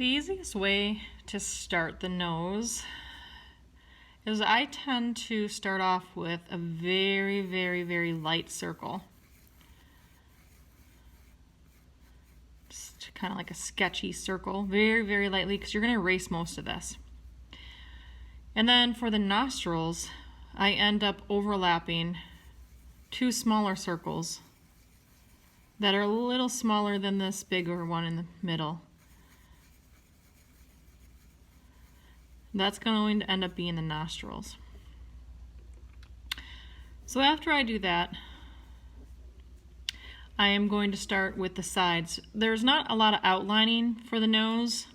The easiest way to start the nose is I tend to start off with a very, very, very light circle. Just kind of like a sketchy circle, very, very lightly, because you're going to erase most of this. And then for the nostrils, I end up overlapping two smaller circles that are a little smaller than this bigger one in the middle. That's going to end up being the nostrils. So after I do that, I am going to start with the sides. There's not a lot of outlining for the nose.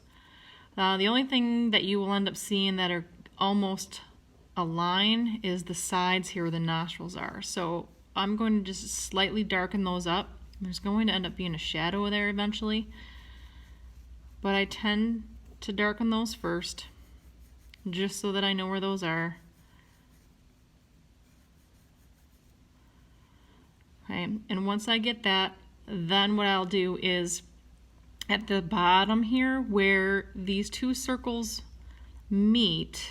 The only thing that you will end up seeing that are almost a line is the sides here where the nostrils are. So I'm going to just slightly darken those up. There's going to end up being a shadow there eventually, but I tend to darken those first, just so that I know where those are. Okay, and once I get that, then what I'll do is at the bottom here where these two circles meet,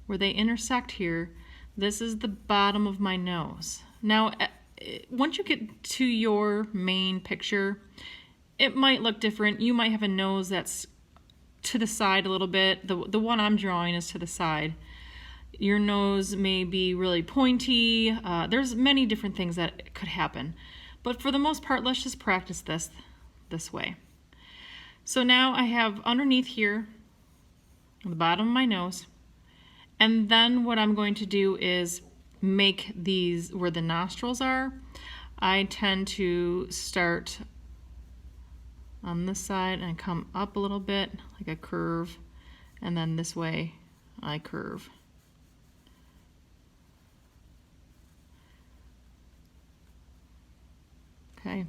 where they intersect here, this is the bottom of my nose. Now, once you get to your main picture, it might look different. You might have a nose that's to the side a little bit. The one I'm drawing is to the side. Your nose may be really pointy. There's many different things that could happen. But for the most part, let's just practice this way. So now I have underneath here, on the bottom of my nose, and then what I'm going to do is make these where the nostrils are. I tend to start on this side and come up a little bit like a curve, and then this way I curve. Okay,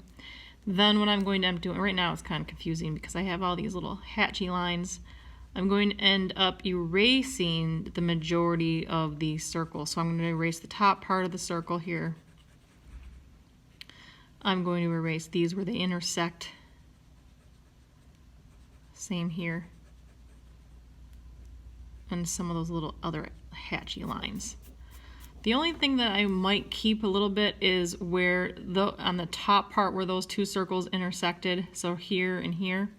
then what I'm going to end up doing, right now it's kind of confusing because I have all these little hatchy lines. I'm going to end up erasing the majority of the circle. So I'm going to erase the top part of the circle here. I'm going to erase these where they intersect. Same here. And some of those little other hatchy lines. The only thing that I might keep a little bit is where on the top part where those two circles intersected, so here and here,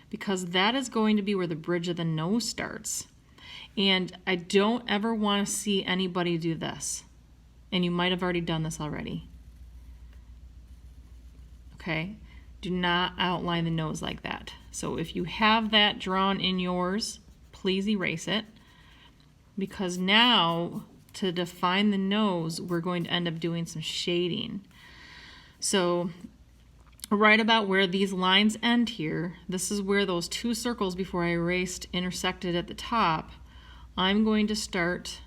because that is going to be where the bridge of the nose starts. And I don't ever want to see anybody do this. And you might have already done this already. Okay? Do not outline the nose like that. So if you have that drawn in yours, please erase it. Because now, to define the nose, we're going to end up doing some shading. So right about where these lines end here, this is where those two circles before I erased intersected at the top. I'm going to start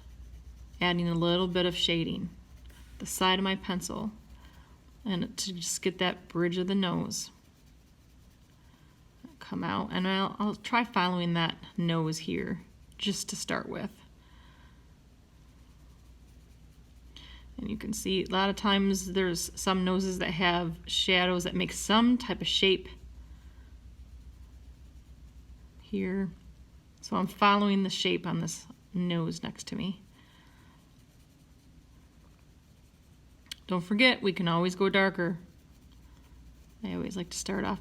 adding a little bit of shading, the side of my pencil, and to just get that bridge of the nose. Come out, and I'll try following that nose here just to start with. And you can see a lot of times there's some noses that have shadows that make some type of shape here. So I'm following the shape on this nose next to me. Don't forget, we can always go darker. I always like to start off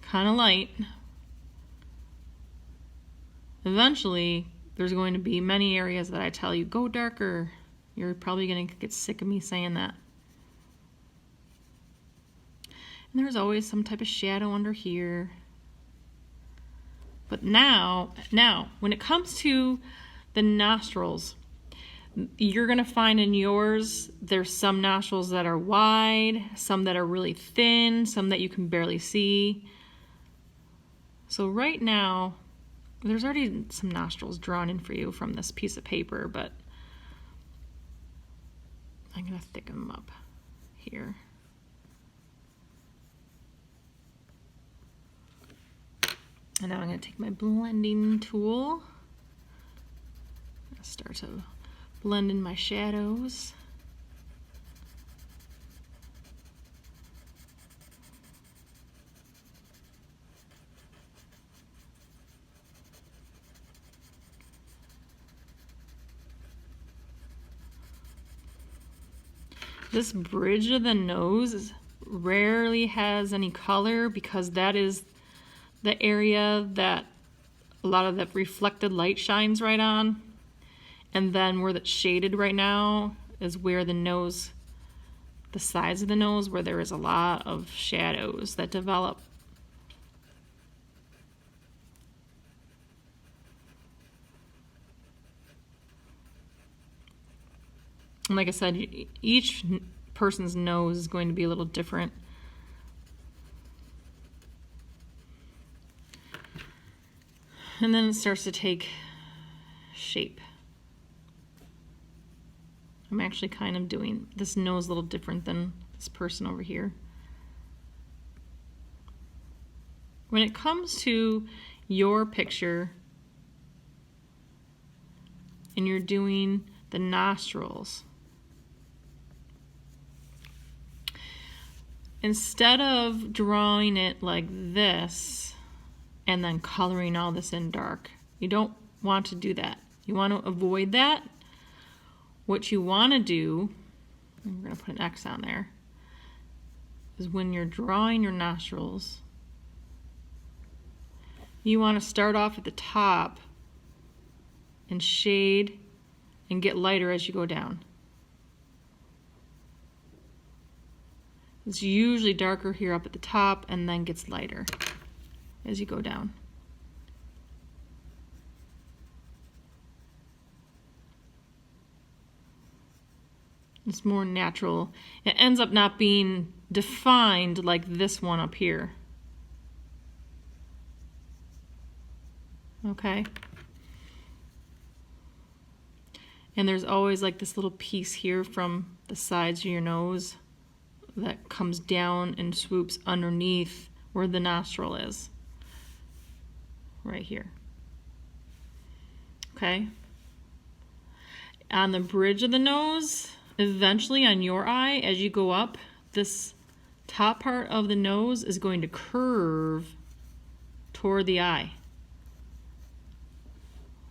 kind of light. Eventually, there's going to be many areas that I tell you, go darker. You're probably going to get sick of me saying that. And there's always some type of shadow under here. But now, when it comes to the nostrils, you're going to find in yours, there's some nostrils that are wide, some that are really thin, some that you can barely see. So right now, there's already some nostrils drawn in for you from this piece of paper, but I'm going to thicken them up here. And now I'm going to take my blending tool. Start to blend in my shadows. This bridge of the nose rarely has any color because that is the area that a lot of the reflected light shines right on. And then where that's shaded right now is where the nose, the sides of the nose, where there is a lot of shadows that develop. And like I said, each person's nose is going to be a little different. And then it starts to take shape. I'm actually kind of doing this nose a little different than this person over here. When it comes to your picture and you're doing the nostrils, instead of drawing it like this and then coloring all this in dark, you don't want to do that. You want to avoid that. What you want to do, and we're going to put an X on there, is when you're drawing your nostrils, you want to start off at the top and shade and get lighter as you go down. It's usually darker here up at the top and then gets lighter as you go down. It's more natural. It ends up not being defined like this one up here. Okay? And there's always like this little piece here from the sides of your nose that comes down and swoops underneath where the nostril is. Right here. Okay? On the bridge of the nose, eventually on your eye, as you go up, this top part of the nose is going to curve toward the eye.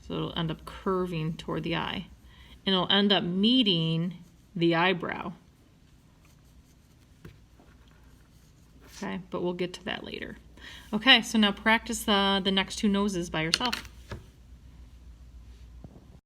So it'll end up curving toward the eye. And it'll end up meeting the eyebrow. Okay, but we'll get to that later. Okay, so now practice the next two noses by yourself.